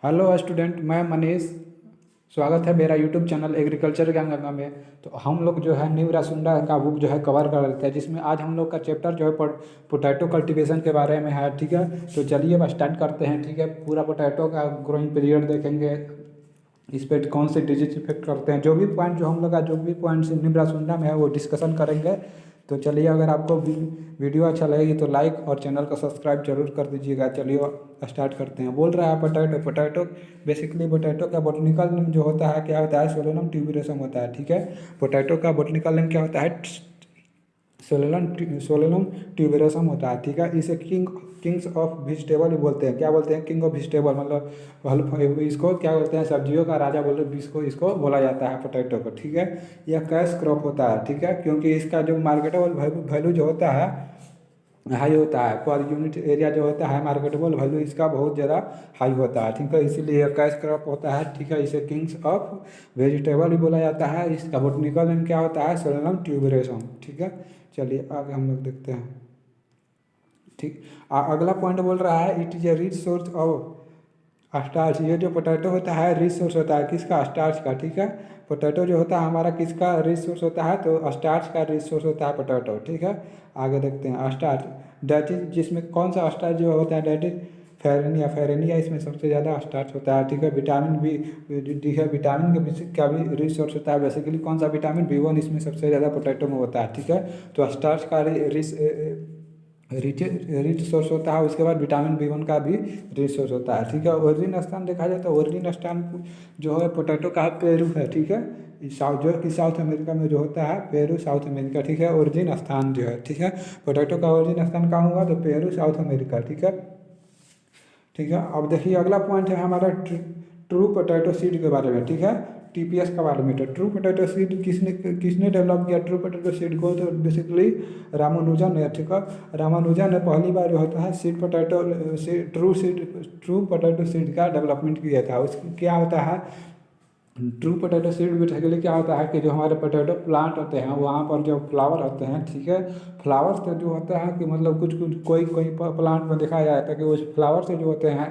Hello student, मैं मनीष। स्वागत है मेरा यूट्यूब चैनल एग्रीकल्चर ज्ञान गंगा में। तो हम लोग जो है न्यू रासुंडा का बुक जो है कवर कर लेते हैं, जिसमें आज हम लोग का चैप्टर जो है पोटैटो कल्टीवेशन के बारे में है। ठीक है, तो चलिए अब स्टार्ट करते हैं। ठीक है, पूरा पोटैटो का ग्रोइंग पीरियड देखेंगे, इस पर कौन से डिजीज इफेक्ट करते हैं, जो भी पॉइंट जो हम लोग का जो भी पॉइंट न्यू रासुंडा में है वो डिस्कशन करेंगे। तो चलिए, अगर आपको वीडियो अच्छा लगेगी तो लाइक और चैनल को सब्सक्राइब जरूर कर दीजिएगा। चलिए स्टार्ट करते हैं। बोल रहा है पोटैटो। पोटैटो बेसिकली पोटैटो का बोटनिकल नेम जो होता है क्या होता है, सोलेनम ट्यूबरोसम होता है। ठीक है, पोटैटो का बोटनिकल नेम क्या होता है, सोलेनम ट्यूबरोसम होता है। ठीक है, इसे किंग्स ऑफ वेजिटेबल भी बोलते हैं। क्या बोलते हैं, किंग ऑफ वेजिटेबल, मतलब इसको क्या बोलते हैं, सब्जियों का राजा बोलो, इसको बोला जाता है पोटैटो को। ठीक है, यह कैश क्रॉप होता है। ठीक है, क्योंकि इसका जो मार्केटेबल वैल्यू जो होता है हाई होता है, पर यूनिट एरिया जो होता है मार्केटेबल वैल्यू इसका बहुत ज़्यादा हाई होता है। ठीक है, इसीलिए यह कैश क्रॉप होता है। ठीक है, इसे किंग्स ऑफ वेजिटेबल भी बोला जाता है। इसका बोटनिकल नेम क्या होता है, सोलेनम ट्यूबरोसम। ठीक है, चलिए आगे हम लोग देखते हैं। ठीक, अगला पॉइंट बोल रहा है it is a rich source of starch. ये जो पोटैटो होता है रिच सोर्स होता है किसका, स्टार्च का। ठीक है, पोटैटो जो होता है हमारा किसका रिच सोर्स होता है, तो स्टार्च का रिच सोर्स होता है पोटैटो। ठीक है, आगे देखते हैं। स्टार्च डेट इज, जिसमें कौन सा स्टार्च जो होता है, डेट इज फेरेनिया। फेरेनिया इसमें सबसे ज़्यादा स्टार्च होता है। ठीक है, विटामिन डी है, विटामिन का भी रिच सोर्स होता है। बेसिकली कौन सा, विटामिन B1 इसमें सबसे ज़्यादा पोटैटो में होता है। ठीक है, तो स्टार्च का रिच सोर्स होता है। उसके बाद विटामिन B1 का भी रिच सोर्स होता है। ठीक है, ओरिजिन स्थान देखा जाए तो ओरिजिन स्थान जो है पोटैटो का पेरू है। ठीक है, साउथ अमेरिका में जो होता है पेरू, साउथ अमेरिका। ठीक है, ओरिजिन स्थान जो है, ठीक है, पोटैटो का ओरिजिन स्थान कहाँ हुआ, तो पेरू, साउथ अमेरिका। ठीक है, ठीक है, अब देखिए अगला पॉइंट है हमारा ट्रू पोटैटो सीड के बारे में। ठीक है, TPS के बारे में। तो ट्रू पोटैटो सीड किसने किसने डेवलप किया ट्रू पोटैटो सीड को, तो बेसिकली रामानुजन ने। ठीक है, रामानुजन ने पहली बार जो होता है ट्रू पोटैटो सीड का डेवलपमेंट किया था। उसकी क्या होता है, ट्रू पोटैटो सीड बेसिकली क्या होता है कि जो हमारे पोटैटो प्लांट होते हैं वहाँ पर जो फ्लावर होते हैं, ठीक है, फ्लावर से जो होता है कि मतलब कुछ कुछ कोई कोई प्लांट में दिखाया जाता है कि उस फ्लावर से जो होते हैं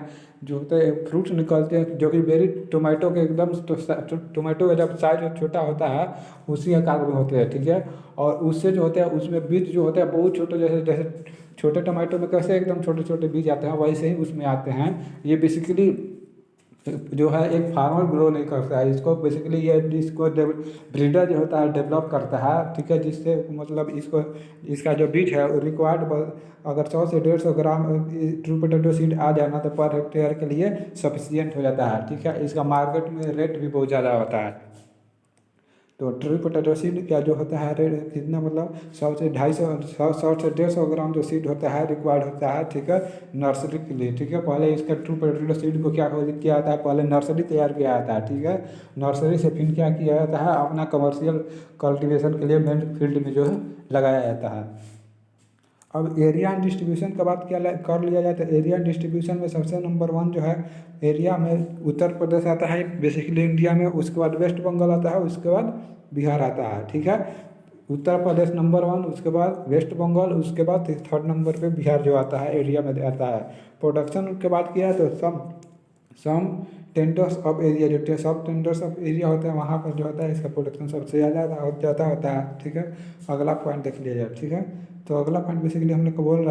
फ्रूट्स निकलते हैं, जो कि वेरी टोमेटो के एकदम टोमेटो का जब साइज छोटा होता है उसी आकार में होते हैं। ठीक है, और उससे जो होता है उसमें बीज जो होते हैं बहुत छोटे, जैसे जैसे छोटे टमाटो में कैसे एकदम छोटे छोटे बीज आते हैं वैसे ही उसमें आते हैं। ये बेसिकली जो है एक फार्मर ग्रो नहीं करता है इसको, बेसिकली ये इसको ब्रीडर जो होता है डेवलप करता है। ठीक है, जिससे मतलब इसका जो बीज है रिक्वायर्ड अगर 100 से 150 ग्राम ट्रू पोटैटो सीड आ जाना तो पर हेक्टेयर के लिए सफिशियंट हो जाता है। ठीक है, इसका मार्केट में रेट भी बहुत ज़्यादा होता है। तो ट्रू पोटैटो सीड का जो होता है रेट कितना, मतलब 100 से 250 100 से 150 ग्राम जो सीड होता है रिक्वायर्ड होता है। ठीक है, नर्सरी के लिए। ठीक है, पहले इसका ट्रू पोटैटो सीड को क्या किया जाता है, पहले नर्सरी तैयार किया जाता है। ठीक है, नर्सरी से फिर क्या किया जाता है, अपना कमर्शियल कल्टीवेशन के लिए मेन फील्ड में जो है लगाया जाता है। अब एरिया एंड डिस्ट्रीब्यूशन का बात क्या कर लिया जाए तो एरिया एंड डिस्ट्रीब्यूशन में सबसे नंबर 1 जो है एरिया में उत्तर प्रदेश आता है बेसिकली इंडिया में, उसके बाद वेस्ट बंगाल आता है, उसके बाद बिहार आता है। ठीक है, उत्तर प्रदेश नंबर 1, उसके बाद वेस्ट बंगाल, उसके बाद 3rd नंबर पे बिहार जो आता है एरिया में आता है। प्रोडक्शन के बात किया तो सम टेंडर्स ऑफ एरिया, जो सब टेंडर्स ऑफ एरिया होता है वहाँ पर जो होता है इसका प्रोडक्शन सबसे ज़्यादा होता है। ठीक है, अगला पॉइंट देख लिया जाए। ठीक है, तो अगला पॉइंट बेसिकली हम लोग को बोल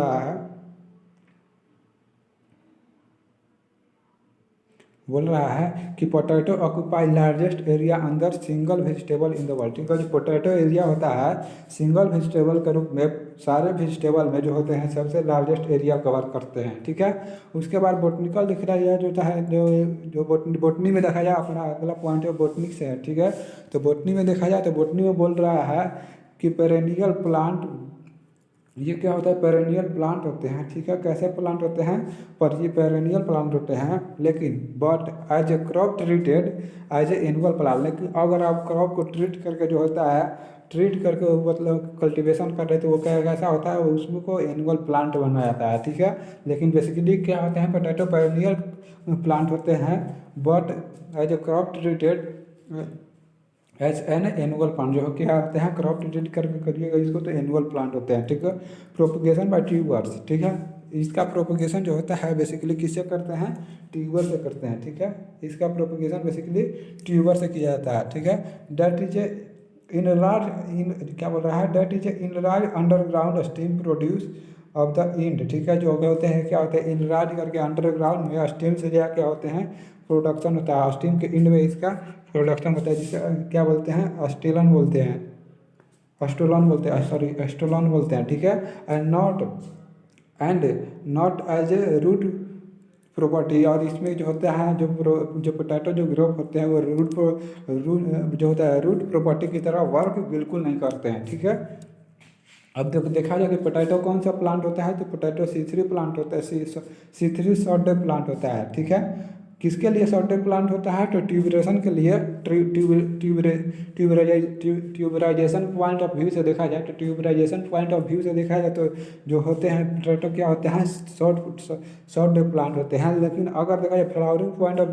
रहा है कि पोटैटो ऑक्यूपाई लार्जेस्ट एरिया अंदर single vegetable in the world. ठीक है, जो पोटैटो एरिया होता है सिंगल वेजिटेबल के रूप में सारे वेजिटेबल में जो होते हैं सबसे लार्जेस्ट एरिया कवर करते हैं। ठीक है, उसके बाद बोटनिकल दिख रहा है जो है जो बोटनी में देखा जाए, अपना अगला पॉइंट है बोटनिक से है। ठीक है, तो बोटनी में देखा जाए तो बोटनी में बोल रहा है कि पेरेनियल प्लांट, ये क्या होता है, पेरेनियल प्लांट होते हैं। ठीक है, कैसे प्लांट होते हैं, पर ये पेरेनियल प्लांट होते हैं, लेकिन but as a crop treated as a annual plant. लेकिन अगर आप क्रॉप को ट्रीट करके जो होता है ट्रीट करके मतलब कल्टीवेशन कर रहे तो वो कैसा होता है, उसमें को एनुअल प्लांट बनाया जाता है। ठीक है, लेकिन बेसिकली क्या होते हैं, पोटैटो पेरेनियल प्लांट होते हैं, but as a crop treated as an annual plant, जो क्या होते हैं क्रॉप ट्रीट करके करिएगा इसको तो एनुअल प्लांट होते हैं। ठीक है, प्रोपगेशन बाय ट्यूबर्स। ठीक है, इसका प्रोपगेशन जो होता है बेसिकली किससे करते हैं, ट्यूबर से करते हैं, ठीक है। इसका प्रोपगेशन बेसिकली ट्यूबर से किया जाता है, ठीक है। That is a in large in क्या बोल रहा है, that is a in large underground steam produce of the end, ठीक है। जो होते हैं क्या होते हैं, इन लार्ज करके अंडरग्राउंड में स्टीम से क्या होते हैं प्रोडक्शन होता है, स्टीम के इंड में इसका प्रोडक्शन होता है, जिसे क्या बोलते हैं स्टीलन बोलते हैं, एस्टोलन बोलते हैं, सॉरी एस्टोलन बोलते हैं, ठीक है। And not as a root property, और इसमें जो होता है जो पोटैटो जो ग्रो होते हैं वो रूट जो होता है रूट प्रॉपर्टी की तरह वर्क बिल्कुल नहीं करते हैं, ठीक है। अब देखा जाए कि पोटैटो कौन सा प्लांट होता है, तो पोटैटो C3 प्लांट होता है, C3 शॉर्ट डे प्लांट होता है, ठीक है। किसके लिए शॉर्ट डे प्लांट होता है, तो ट्यूबरेशन के लिए, ट्यूबराइजेशन पॉइंट ऑफ व्यू से देखा जाए, तो ट्यूबराइजेशन पॉइंट ऑफ व्यू से देखा जाए तो जो होते हैं पोटैटो क्या होते हैं शॉर्ट डे प्लांट होते हैं। लेकिन अगर देखा जाए फ्लावरिंग पॉइंट ऑफ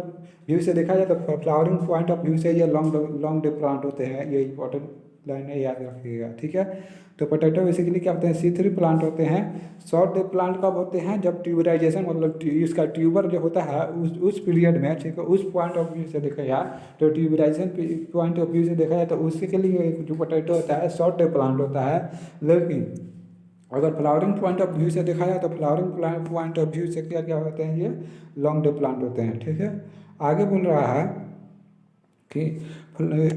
व्यू से देखा जाए तो फ्लावरिंग पॉइंट ऑफ व्यू से ये लॉन्ग डे प्लांट होते हैं, ये इंपॉर्टेंट लाइन है, याद रखिएगा, ठीक है। तो पोटैटो बेसिकली क्या होते हैं C3 प्लांट होते हैं। शॉर्ट डे प्लांट कब होते हैं, जब ट्यूबराइजेशन मतलब इसका ट्यूबर जो होता है उस पीरियड में, ठीक है, उस पॉइंट ऑफ व्यू से देखा जाए तो ट्यूबराइजेशन पॉइंट ऑफ व्यू से देखा जाए तो उसके लिए जो पोटैटो होता है शॉर्ट डे प्लांट होता है। लेकिन अगर फ्लावरिंग पॉइंट ऑफ व्यू से देखा जाए तो फ्लावरिंग पॉइंट ऑफ व्यू से क्या क्या होते हैं, ये लॉन्ग डे प्लांट होते हैं, ठीक है। आगे बोल रहा है कि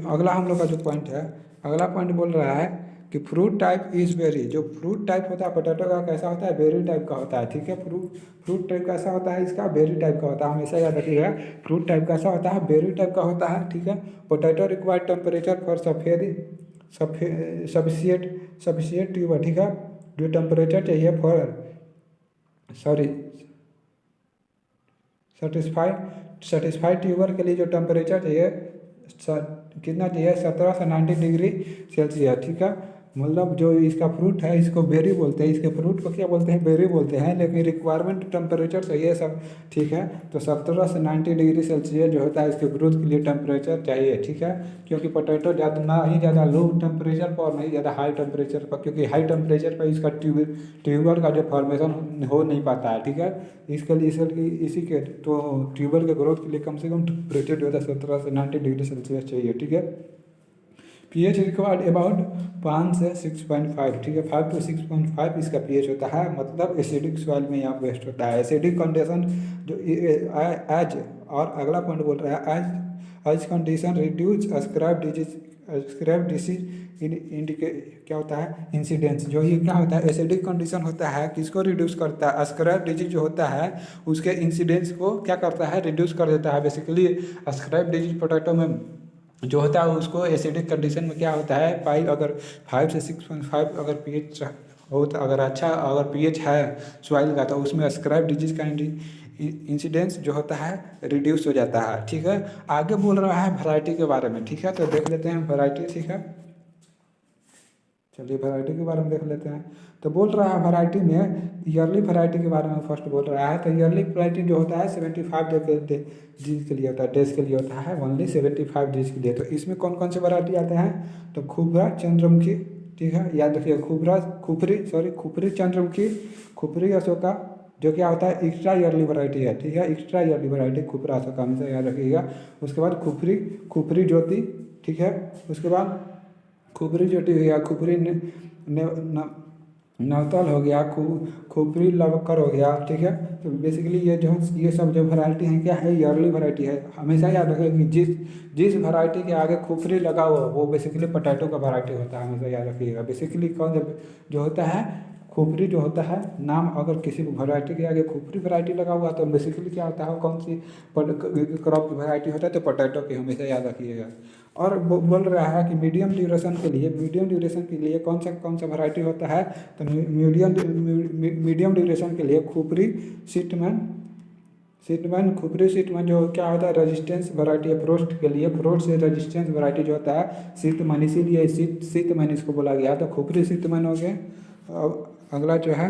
अगला हम लोग का जो पॉइंट है, अगला पॉइंट बोल रहा है कि फ्रूट टाइप इज बेरी, जो फ्रूट टाइप होता है पोटैटो का कैसा होता है, बेरी टाइप का होता है, ठीक है। फ्रूट टाइप कैसा होता है इसका, बेरी टाइप का होता है, हमेशा याद रखिएगा। फ्रूट टाइप कैसा होता है, बेरी टाइप का होता है, ठीक है। Potato required temperature for sufficient tuber, ठीक है। जो टेम्परेचर चाहिए सेटिस्फाइड ट्यूबर के लिए जो टेम्परेचर चाहिए कितना चाहिए, 17 से 90 डिग्री सेल्सियस, ठीक है। मतलब जो इसका फ्रूट है इसको बेरी बोलते हैं, इसके फ्रूट को क्या बोलते हैं, बेरी बोलते हैं, लेकिन रिक्वायरमेंट टेम्परेचर चाहिए सब, ठीक है। तो 17 से 90 डिग्री सेल्सियस जो होता है इसके ग्रोथ के लिए टेम्परेचर चाहिए, ठीक है। क्योंकि पोटैटो ज़्यादा ना ही ज़्यादा लो टेम्परेचर पर और नहीं ज़्यादा हाई टेम्परेचर पर, क्योंकि हाई टेम्परेचर पर इसका ट्यूबर का जो फॉर्मेशन हो नहीं पाता है, ठीक है। इसके लिए इसी के तो ट्यूबर के ग्रोथ के लिए कम से कम टेम्परेचर जो होता है 17 से 90 डिग्री सेल्सियस चाहिए, ठीक है। pH रिक्वायर्ड अबाउट 5 से 6.5, ठीक है। 5 to 6.5 इसका pH होता है, मतलब एसिडिक सॉइल में यहाँ बेस्ट होता है। एसिडिक कंडीशन जो एज, और अगला पॉइंट बोल रहा है as condition reduce scab disease indicate क्या होता है, इंसिडेंस। जो ये क्या होता है एसिडिक कंडीशन होता है, किसको रिड्यूस करता है, स्क्रैब डिजीज जो होता है उसके इंसिडेंस को क्या करता है, रिड्यूस कर देता है। बेसिकली स्क्रैब डिजीज पोटैटो में जो होता है उसको एसिडिक कंडीशन में क्या होता है, 5 से 6.5 अगर pH हो तो अगर अच्छा अगर pH है सॉइल का तो उसमें स्क्रैब डिजीज का इंसिडेंस जो होता है रिड्यूस हो जाता है, ठीक है। आगे बोल रहा है वैरायटी के बारे में, ठीक है। तो देख लेते हैं वैरायटी, ठीक है। चलिए वैरायटी के बारे में देख लेते हैं। तो बोल रहा है वैरायटी में ईयरली वैरायटी के बारे में फर्स्ट बोल रहा है। तो ईयरली वैरायटी जो होता है 75 डेज के लिए होता है, डेज के लिए होता है, ओनली 75 डेज के लिए। तो इसमें कौन कौन से वैरायटी आते हैं, तो खुबरा चंद्रमुखी, ठीक है, याद रखिए खुपरी चंद्रमुखी, खुपरी अशोका, जो क्या होता है एक्स्ट्रा ईयरली वैरायटी है, ठीक है। एक्स्ट्रा ईयरली वैरायटी खुपरा अशोका हमेशा याद रखिएगा। उसके बाद खुपरी ज्योति, ठीक है। उसके बाद खुपरी ज्योति हो गया, खुपरी नवतल हो गया, खुपरी लवकर हो गया, ठीक है। तो बेसिकली ये सब जो वैरायटी है क्या है, ईयरली वैरायटी है। हमेशा याद रखें कि जिस वैरायटी के आगे खुपरी लगा हुआ वो बेसिकली पोटैटो का वैरायटी होता है, हमेशा याद रखिएगा। बेसिकली कौन जो होता है खुपरी जो होता है नाम, अगर किसी वैरायटी के आगे खुपरी वैरायटी लगा हुआ तो बेसिकली क्या होता है, कौन सी क्रॉप की वैरायटी होता है, तो पोटैटो की, हमेशा याद रखिएगा। और बोल रहा है कि मीडियम ड्यूरेशन के लिए कौन सा वैरायटी होता है, तो मीडियम ड्यूरेशन के लिए खुपरी सीटमैन खुपरी सीटमैन जो क्या होता है रेजिस्टेंस वैरायटी है। फ्रोस्ट के लिए फ्रोस्ट से रेजिस्टेंस वैरायटी जो होता है सीतमैन, इसीलिए सीतमैन इसको बोला गया। तो खुपरी सीतमैन हो गए। अगला जो है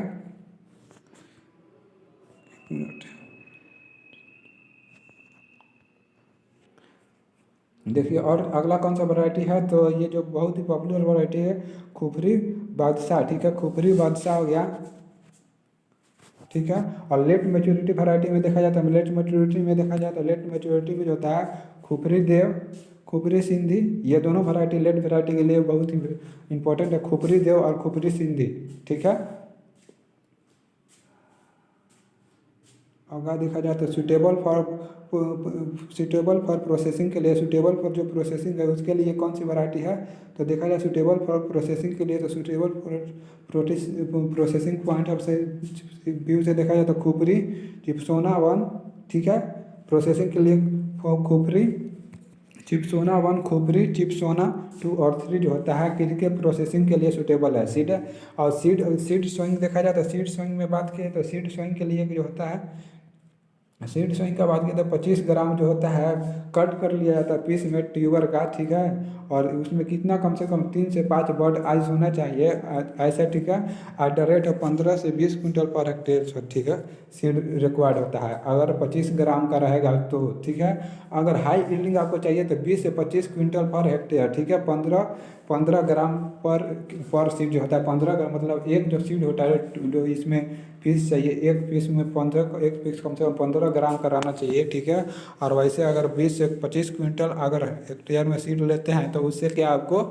देखिए, और अगला कौन सा वैरायटी है, तो ये जो बहुत ही पॉपुलर वैरायटी है खुपरी बादशाह, ठीक है। खुपरी बादशाह हो गया, ठीक है। और लेट मेच्योरिटी वैरायटी में देखा जाता है, लेट मेच्योरिटी में देखा जाए तो लेट मेच्योरिटी में जो होता है खुपरी देव, खुपरी सिंधी, ये दोनों वैरायटी लेट वैरायटी के लिए बहुत ही इंपॉर्टेंट है, खुपरी देव और खुपरी सिंधी, ठीक है। अगर देखा जाए तो सुटेबल फॉर प्रोसेसिंग के लिए, सुटेबल फॉर जो प्रोसेसिंग है उसके लिए कौन सी वैरायटी है, तो देखा जाए सुटेबल फॉर प्रोसेसिंग के लिए तो suitable for processing point of से व्यू से देखा जाए तो खुपरी चिपसोना 1, ठीक है। प्रोसेसिंग के लिए खुपरी चिपसोना 1, खुपरी चिपसोना 2 और 3 जो होता है किसके प्रोसेसिंग के लिए सुटेबल है, सीड। और सीड सोइंग देखा जाए तो सीड सोइंग में बात करें तो सीड सोइंग के लिए जो होता है, सीड सोइंग का बात किया तो 25 ग्राम जो होता है कट कर लिया जाता है पीस में ट्यूबर का, ठीक है। और उसमें कितना कम से कम 3 से 5 बर्ड आइज होना चाहिए ऐसा, ठीक है। एट द रेट ऑफ 15 से 20 क्विंटल पर हेक्टेयर, ठीक है, सीड रिक्वायर्ड होता है अगर 25 ग्राम का रहेगा तो, ठीक है। अगर हाई यील्डिंग आपको चाहिए तो 20 से 25 क्विंटल पर हेक्टेयर, ठीक है। 15 ग्राम पर सीड जो होता है, 15 ग्राम मतलब एक जो सीड होता है जो इसमें पीस चाहिए, एक पीस में 15, एक पीस कम से कम 15 ग्राम का रहना चाहिए, ठीक है। और वैसे अगर 20 से 25 क्विंटल अगर हेक्टेयर में सीड लेते हैं तो उससे क्या आपको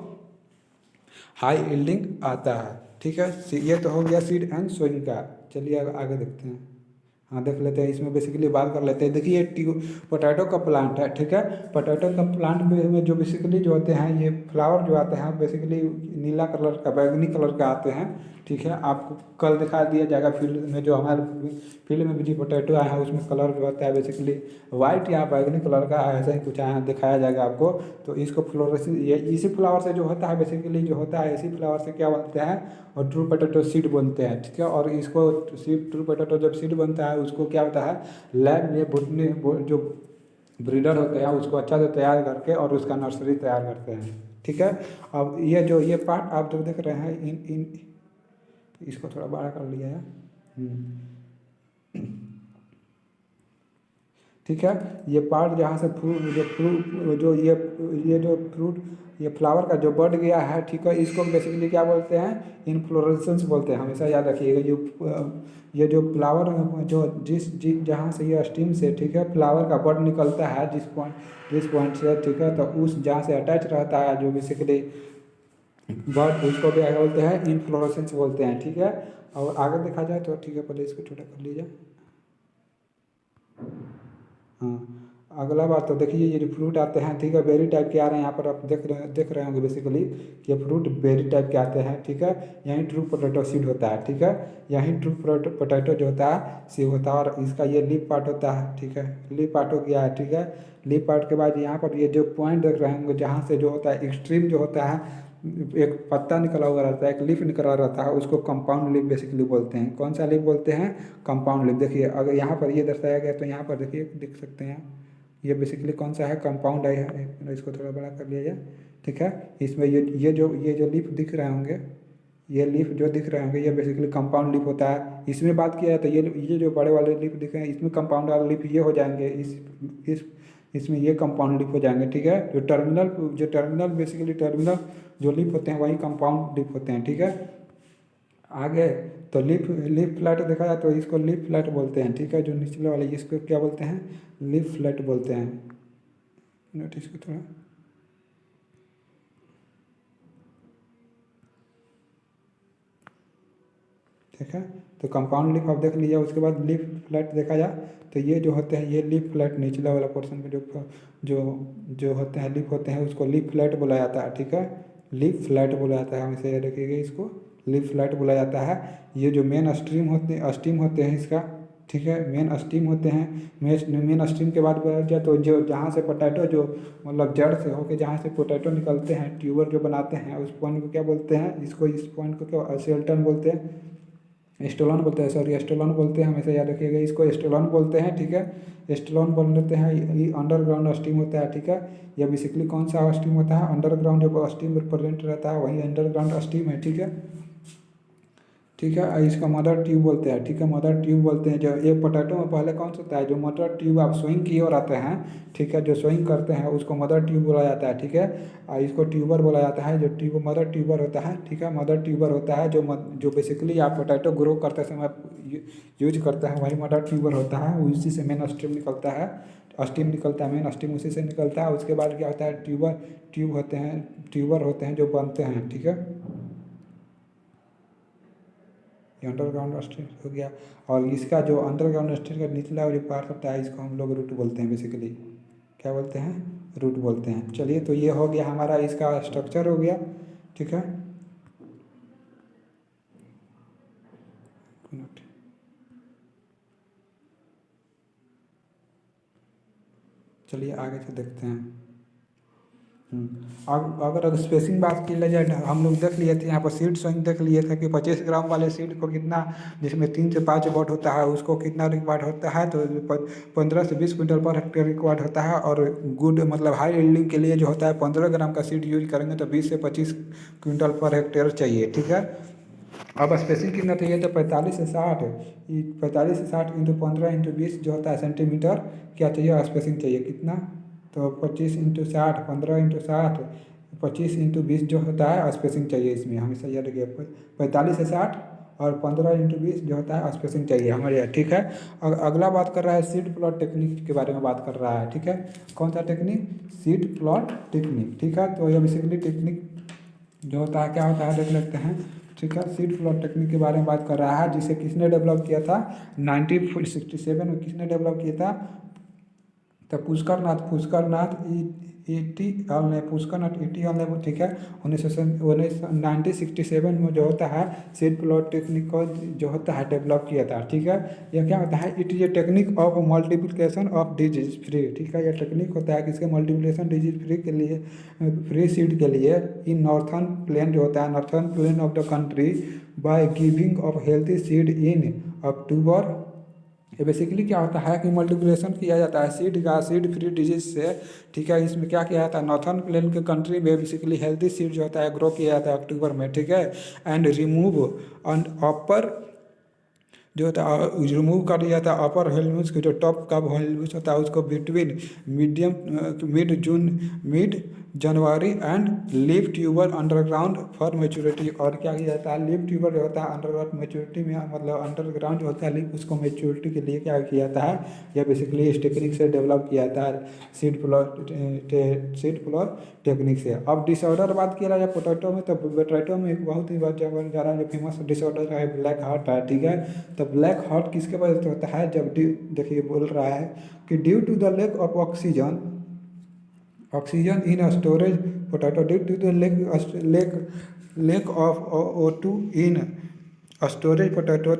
हाई यील्डिंग आता है, ठीक है। ये तो हो गया सीड एंड सोइंग का। चलिए आगे देखते हैं, हाँ देख लेते हैं, इसमें बेसिकली बात कर लेते हैं। देखिए ये पोटैटो का प्लांट है, ठीक है। पोटैटो का प्लांट में जो बेसिकली जो होते हैं ये फ्लावर जो आते हैं बेसिकली नीला कलर का, बैगनी कलर का आते हैं, ठीक है। आपको कल दिखा दिया जाएगा फील्ड में, जो हमारे फील्ड में भी जो पोटैटो आया है उसमें कलर जो होता है बेसिकली वाइट या बैगनी कलर का ऐसा ही कुछ आया दिखाया जाएगा आपको। तो इसको फ्लोरेसेंस ये इसी फ्लावर से जो होता है बेसिकली जो होता है इसी फ्लावर से क्या बनते हैं और ट्रू पोटैटो सीड बनते हैं, ठीक है। और इसको ट्रू पोटैटो जब सीड बनता है उसको क्या होता है लैब में बुटने जो ब्रीडर होते हैं उसको अच्छा से तैयार करके और उसका नर्सरी तैयार करते हैं, ठीक है। अब ये पार्ट आप जो देख रहे हैं इन इसको थोड़ा बड़ा कर लिया है, ठीक है। ये पार्ट जहाँ से फ्रूट ये फ्लावर का जो बड गया है, ठीक है, इसको बेसिकली क्या बोलते हैं इनफ्लोरेसेंस बोलते हैं, हमेशा याद रखिएगा। ये जो फ्लावर जो जहाँ से ये स्टीम से, ठीक है, फ्लावर का बड निकलता है जिस पॉइंट से, ठीक है, तो उस जहाँ से अटैच रहता है जो बेसिकली बर्ड उसको क्या बोलते हैं इनफ्लोरेसेंस बोलते हैं, ठीक है। और आगे देखा जाए तो, ठीक है, पहले इसको छोटा कर लीजिए। हाँ अगला बात तो देखिए ये जो फ्रूट आते हैं, ठीक है, बेरी टाइप के आ रहे हैं, यहाँ पर आप देख रहे होंगे बेसिकली ये फ्रूट बेरी टाइप के आते हैं, ठीक है। यहीं ट्रू पोटैटो सीड होता है, ठीक है, यहीं ट्रू पोटैटो जो होता है सीड होता है। और इसका ये लीफ पार्ट होता है, ठीक है, लीफ पार्ट हो गया है, ठीक है। लीफ पार्ट के बाद यहाँ पर ये जो पॉइंट देख रहे होंगे जहाँ से जो होता है एक्सट्रीम जो होता है एक पत्ता निकला हुआ रहता है, एक लीफ निकला रहता है, उसको कंपाउंड लीफ बेसिकली बोलते हैं। कौन सा लीफ बोलते हैं कंपाउंड लीफ। देखिए अगर यहाँ पर ये दर्शाया गया तो यहाँ पर देखिए देख सकते हैं ये बेसिकली कौन सा है कंपाउंड आई है, इसको थोड़ा बड़ा कर लिया जाए, ठीक है। इसमें ये जो लीफ दिख रहे होंगे, ये लीफ जो दिख रहे होंगे ये बेसिकली कंपाउंड लीफ होता है। इसमें बात किया है तो ये जो बड़े वाले लीफ दिख रहे हैं इसमें कंपाउंड वाले लीफ ये हो जाएंगे, इसमें ये कंपाउंड लीफ हो जाएंगे, ठीक है। जो टर्मिनल बेसिकली टर्मिनल जो लीफ होते हैं वही कंपाउंड लीफ होते हैं, ठीक है। आगे तो लीफ फ्लैट देखा जाए तो इसको लीफ फ्लैट बोलते हैं, ठीक है। जो निचले वाले इसको क्या बोलते हैं लीफ फ्लैट बोलते हैं। नोटिस को थोड़ा ठीक है। तो कंपाउंड लीफ आप देख लीजिए। उसके बाद लीफ फ्लैट देखा जाए तो ये जो होते हैं ये लीफ फ्लैट निचला वाला पोर्शन में जो होते हैं लीफ होते हैं उसको लीफ फ्लैट बोला जाता है, ठीक है। लीफ फ्लैट बोला जाता है, हमेशा याद रखिएगा इसको लीफ फ्लैट बोला जाता है। ये जो मेन स्टीम होते हैं इसका, ठीक है, मेन स्टीम होते हैं। मेन स्टीम के बाद बोला जाए तो जो जहाँ से पोटैटो जो मतलब जड़ से होकर जहाँ से पोटैटो निकलते हैं ट्यूबर जो बनाते हैं उस पॉइंट को क्या बोलते हैं, इस पॉइंट को क्या सेल्टन बोलते हैं, स्टोलन बोलते हैं, सॉरी स्टोलन बोलते हैं, हमेशा याद रखिएगा इसको स्टोलन बोलते हैं, ठीक है। स्टोलन बोल लेते हैं। ये अंडरग्राउंड स्टीम होता है, ठीक है। यह बेसिकली कौन सा स्टीम होता है अंडरग्राउंड जो स्टीम रिप्रेजेंट रहता है वही अंडरग्राउंड स्टीम है, ठीक है। ठीक है, इसका मदर ट्यूब बोलते हैं, ठीक है, मदर ट्यूब बोलते हैं। जो ये पोटैटो में पहले कौन सा होता है, जो मदर ट्यूब आप स्विंग की ओर आते हैं, ठीक है, जो स्विंग करते हैं उसको मदर ट्यूब बोला जाता है, ठीक है। और इसको ट्यूबर बोला जाता है, जो ट्यूब मदर ट्यूबर होता है, ठीक है, मदर ट्यूबर होता है। जो बेसिकली आप पोटैटो ग्रो करते समय यूज करते हैं वही मदर ट्यूबर होता है। उसी से मेन स्ट्रीम निकलता है, स्टीम निकलता है, मेन स्टीम उसी से निकलता है। उसके बाद क्या होता है, ट्यूब होते हैं, ट्यूबर होते हैं जो बनते हैं, ठीक है। ये अंडरग्राउंड स्टेट हो गया। और इसका जो अंडरग्राउंड स्टेट का निचला जो पार्ट होता है इसको हम लोग रूट बोलते हैं, बेसिकली क्या बोलते हैं, रूट बोलते हैं। चलिए, तो ये हो गया हमारा इसका स्ट्रक्चर हो गया, ठीक है। चलिए आगे से देखते हैं। अगर स्पेसिंग बात की जाए, हम लोग देख लिए थे यहाँ पर सीड स्वइंग देख लिए थे कि 25 ग्राम वाले सीड को कितना, जिसमें 3 से 5 वॉट होता है, उसको कितना रिक्वायर्ड होता है, तो 15 से 20 क्विंटल पर हेक्टेयर रिक्वायर्ड होता है। और गुड मतलब हाई यील्डिंग के लिए जो होता है 15 ग्राम का सीड यूज करेंगे तो 20 से 25 क्विंटल पर हेक्टेयर चाहिए, ठीक है। अब स्पेसिंग कितना चाहिए, तो 45 से 60, 45 से 60 इंटू 15 इंटू 20 जो होता है सेंटीमीटर, क्या चाहिए, स्पेसिंग चाहिए कितना, तो 25 इंटू 60, 15 इंटू 60, 25 इंटू 20 जो होता है स्पेसिंग चाहिए। इसमें हमेशा याद रखिए 45 से 60 और 15 इंटू 20 जो होता है स्पेसिंग चाहिए हमारे यहाँ, ठीक है। अगला बात कर रहा है सीड प्लॉट टेक्निक के बारे में बात कर रहा है, ठीक है। कौन सा टेक्निक, सीड प्लॉट टेक्निक, ठीक है। तो ये बेसिकली टेक्निक जो होता है क्या होता है देख लेते हैं, ठीक है। सीड प्लॉट टेक्निक के बारे में बात कर रहा है, जिसे किसने डेवलप किया था, 1967 में किसने डेवलप किया था, तो पुष्करनाथ ईटी ऑल ने, ठीक है। 1967 में जो होता है सीड प्लॉट टेक्निक को जो होता है डेवलप किया था, ठीक है। यह क्या होता है, it is a technique of multiplication of disease free, ठीक है। यह टेक्निक होता है किसके, मल्टीप्लिकेशन डिजीज फ्री के लिए, फ्री सीड के लिए इन नॉर्थर्न प्लेन जो होता है, northern plain of the country, by giving of healthy seed in October. ये बेसिकली क्या होता है कि मल्टीप्लिकेशन किया जाता है सीड का, सीड फ्री डिजीज से, ठीक है। इसमें क्या किया जाता है, नॉर्थर्न प्लेन के कंट्री में बेसिकली हेल्दी सीड जो होता है ग्रो किया जाता है अक्टूबर में, ठीक है। एंड रिमूव एंड अपर जो होता है रिमूव कर दिया जाता है अपर हेलम्यूस के, जो टॉप का हेलम्यूस होता है उसको between mid January and leave tuber underground for maturity. और क्या किया जाता है, लीव ट्यूबर जो होता है अंडरग्राउंड मेच्योरिटी में, मतलब अंडरग्राउंड जो होता है लीव, उसको मेच्योरिटी के लिए क्या किया जाता है, यह बेसिकली इस टेक्निक से डेवलप किया जाता है, सीड प्लॉट टेक्निक से। अब डिसऑर्डर बात किया जाए पोटैटो में, तो पोटैटो में एक बहुत ही ज़्यादा जो फेमस डिसऑर्डर है ब्लैक हार्ट है, ठीक है। तो ब्लैक हार्ट किसके वजह से होता है, जब देखिए बोल रहा है कि due to the lack of oxygen in storage potato, due to the lack of O2 in storage potato,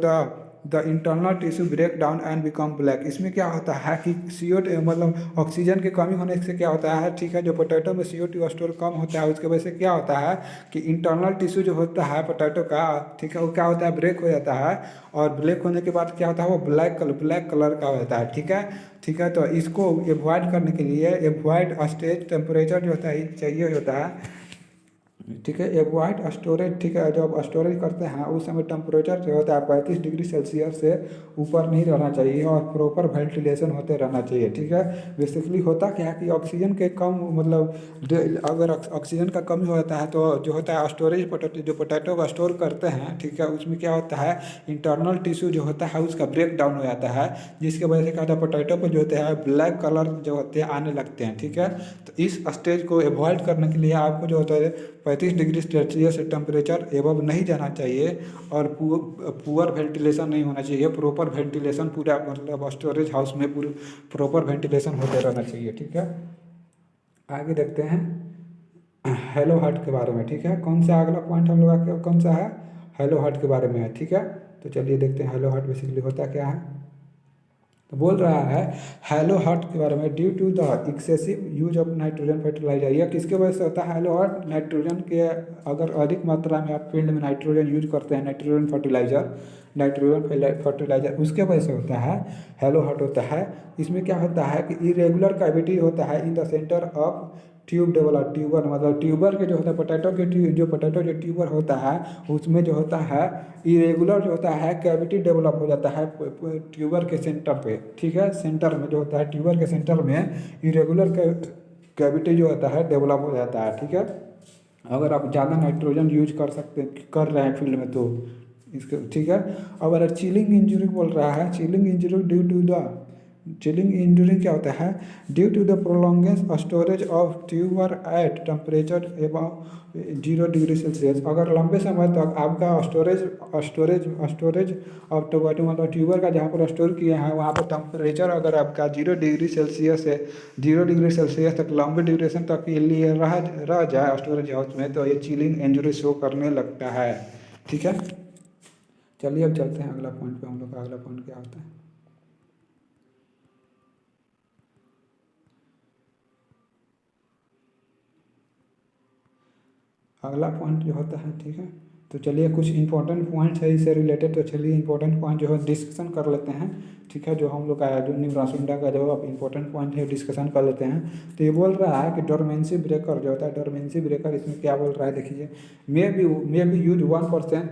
the internal tissue break down and become black. इसमें क्या होता है कि CO2 मतलब ऑक्सीजन की कमी होने से क्या होता है, ठीक है, जो पोटैटो में CO2 स्टोर कम होता है उसके वजह से क्या होता है कि इंटरनल टिश्यू जो होता है पोटैटो का, ठीक है, वो क्या होता है, ब्रेक हो जाता है। और ब्लैक होने के बाद क्या होता है, वो ब्लैक कलर का होता है, ठीक है। तो इसको एवॉइड करने के लिए एवॉइड स्टेज टेम्परेचर जो होता है चाहिए होता है, ठीक है। एवॉइड स्टोरेज, ठीक है, जब स्टोरेज करते हैं उस समय टेम्परेचर जो होता है 35 डिग्री सेल्सियस से ऊपर नहीं रहना चाहिए और प्रॉपर वेंटिलेशन होते रहना चाहिए, ठीक है। बेसिकली होता क्या है कि ऑक्सीजन के कम मतलब अगर ऑक्सीजन का कमी हो जाता है तो जो होता है स्टोरेज जो पोटैटो का स्टोर करते हैं, ठीक है, उसमें क्या होता है इंटरनल टिश्यू जो होता है उसका ब्रेक डाउन हो जाता है, जिसकी वजह से क्या होता है पोटैटो पर जो होता है ब्लैक कलर जो होते हैं आने लगते हैं, ठीक है। तो इस स्टेज को एवॉइड करने के लिए आपको जो होता है 35 डिग्री सेल्सियस टेम्परेचर एबव नहीं जाना चाहिए और पुअर वेंटिलेशन नहीं होना चाहिए, प्रॉपर वेंटिलेशन पूरा मतलब स्टोरेज हाउस में पूरी प्रॉपर वेंटिलेशन होते रहना चाहिए, ठीक है। आगे देखते हैं हेलो हार्ट के बारे में, ठीक है। कौन सा अगला पॉइंट हम लोग का कौन सा है, हेलो हार्ट के बारे में है, ठीक है। तो चलिए देखते हैं हेलो हार्ट बेसिकली होता क्या है। तो बोल रहा है हेलो हार्ट के बारे में, due to the excessive use of nitrogen fertiliser. यह किसके वजह से होता है हेलो हार्ट, नाइट्रोजन के अगर अधिक मात्रा में आप फील्ड में नाइट्रोजन यूज करते हैं, नाइट्रोजन फर्टिलाइजर, नाइट्रोजन फर्टिलाइजर, उसके वजह से होता है हेलो हट होता है। इसमें क्या होता है कि इरेगुलर कैविटी होता है in the centre of tube develop, tuber मतलब ट्यूबर के जो होता है पोटैटो के जो ट्यूबर होता है उसमें जो होता है इरेगुलर जो होता है कैविटी डेवलप हो जाता है ट्यूबर के सेंटर पे, ठीक है। सेंटर में जो होता है ट्यूबर के सेंटर में इरेगुलर कैविटी जो होता है डेवलप हो जाता है, ठीक है। अगर आप ज़्यादा नाइट्रोजन यूज कर रहे हैं फील्ड में तो इसके, ठीक है। अब अगर चिलिंग इंजरी बोल रहा है, chilling injury due to the chilling injury क्या होता है, due to the prolonged storage of tuber at temperature above 0 degree Celsius. अगर लंबे समय तक आपका स्टोरेज ऑफ टोमेटो मतलब ट्यूबर का जहाँ पर स्टोर किए हैं वहाँ पर टेम्परेचर अगर आपका 0 डिग्री सेल्सियस से 0 डिग्री सेल्सियस तक लंबे ड्यूरेशन तक के लिए रह जाए स्टोरेज हाउस में तो ये चिलिंग इंजरी शो करने लगता है, ठीक है। चलिए अब चलते हैं अगला पॉइंट पे। हम लोग का अगला पॉइंट क्या होता है, अगला पॉइंट जो होता है, ठीक है। तो चलिए कुछ इंपॉर्टेंट पॉइंट्स है इससे रिलेटेड, तो चलिए इंपॉर्टेंट पॉइंट जो है डिस्कशन कर लेते हैं, ठीक है। जो हम लोग का जो न्यूरासुंडा का जो अब इंपॉर्टेंट पॉइंट है डिस्कशन कर लेते हैं। तो ये बोल रहा है कि डोरमेंसी ब्रेकर जो होता है, डोरमेंसी ब्रेकर इसमें क्या बोल रहा है देखिए, मे बी यूज 1%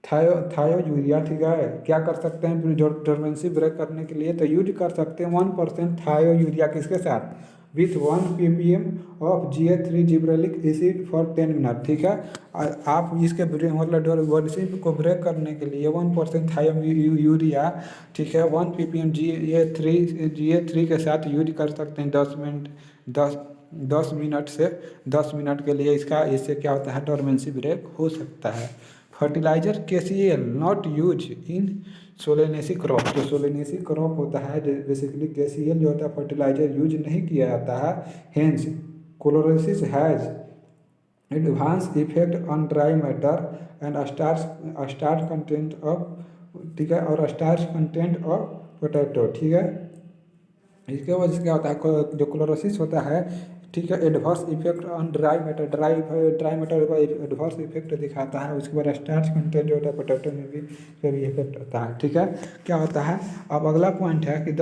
थायो यूरिया, ठीक है। क्या कर सकते हैं डोरमेंसी ब्रेक करने के लिए, तो यूज कर सकते हैं 1% थायो यूरिया किसके साथ, with 1 ppm of GA3 gibberellic acid for 10 minute, ठीक है। आप इसके मतलब डोरमेंसी को ब्रेक करने के लिए 1% थायो यूरिया, ठीक है, 1 ppm GA3 के साथ यूज कर सकते हैं 10 मिनट से 10 मिनट के लिए। इससे क्या होता है डोरमेंसी ब्रेक हो सकता है। Fertiliser KCl not use in solanaceae crop, जो सोलेनेसी क्रॉप होता है बेसिकली KCl जो होता है फर्टिलाइजर यूज नहीं किया जाता है। Hence chlorosis has advance effect on dry matter and starch content of, ठीक है, और स्टार्च कंटेंट ऑफ पोटैटो, ठीक है। इसके वजह से क्या होता है जो क्लोरोसिस होता है, ठीक है, adverse effect on dry matter का एडवर्स इफेक्ट दिखाता है। उसके बाद स्टार्च कंटेंट जो होता है पोटैटो में भी इफेक्ट होता है, ठीक है। क्या होता है अब अगला पॉइंट है कि द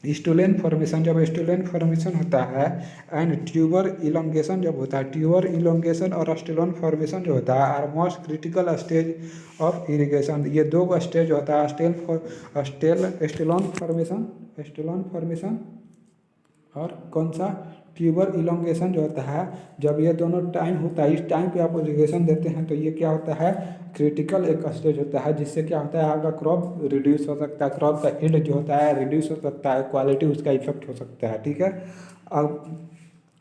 स्टूलेन फॉर्मेशन, जब स्टूलेन फॉर्मेशन होता है एंड ट्यूबर इलोंगेशन जब होता है, ट्यूबर इलोंगेशन और स्टूलेन फॉर्मेशन जो होता है are most critical stage of irrigation. ये दो स्टेज होता है, स्टूलेन फॉर्मेशन और कौन सा ट्यूबर इलोंगेशन जो होता है। जब ये दोनों टाइम होता है, इस टाइम पे आप इरिगेशन देते हैं तो ये क्या होता है क्रिटिकल एक स्टेज होता है, जिससे क्या होता है आपका क्रॉप रिड्यूस हो सकता है, क्रॉप का यील्ड जो होता है रिड्यूस हो सकता है, क्वालिटी उसका इफेक्ट हो सकता है, ठीक है। अब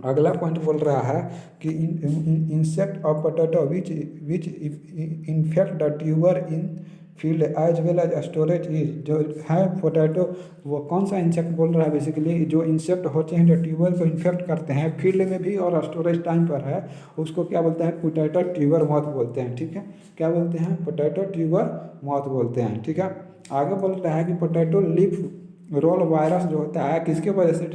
अगला पॉइंट बोल रहा है कि insect of potato which infect the tuber in field as well as storage is, जो है पोटैटो वो कौन सा इंसेक्ट बोल रहा है बेसिकली, जो इंसेक्ट होते हैं जो ट्यूबर को इन्फेक्ट करते हैं फील्ड में भी और स्टोरेज टाइम पर है, उसको क्या बोलते हैं पोटैटो ट्यूबर मॉथ बोलते हैं, ठीक है। क्या बोलते हैं पोटैटो ट्यूबर मॉथ बोलते हैं, ठीक है। आगे बोल रहा है कि पोटैटो लीफ रोल वायरस जो होता है किसके वजह से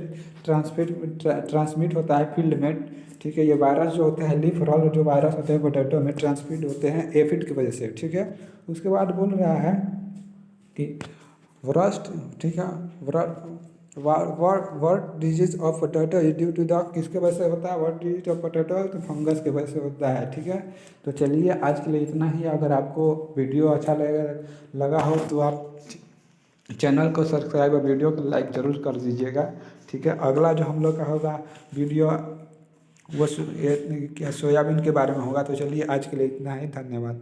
ट्रांसमिट होता है फील्ड में, ठीक है। ये वायरस जो होते हैं लीफ रोल जो वायरस होते हैं पोटैटो में ट्रांसमिट होते हैं एफिड की वजह से, ठीक है। उसके बाद बोल रहा है कि रस्ट, ठीक है, wart disease of potato is due to the, किसके वजह से होता है वर्ट डिजीज ऑफ पोटैटो, तो फंगस के वजह से होता है, ठीक है। तो चलिए आज के लिए इतना ही। अगर आपको वीडियो अच्छा लगा हो तो आप चैनल को सब्सक्राइब और वीडियो को लाइक ज़रूर कर दीजिएगा, ठीक है। अगला जो हम लोग का होगा वीडियो वो क्या सोयाबीन के बारे में होगा। तो चलिए आज के लिए इतना ही, धन्यवाद।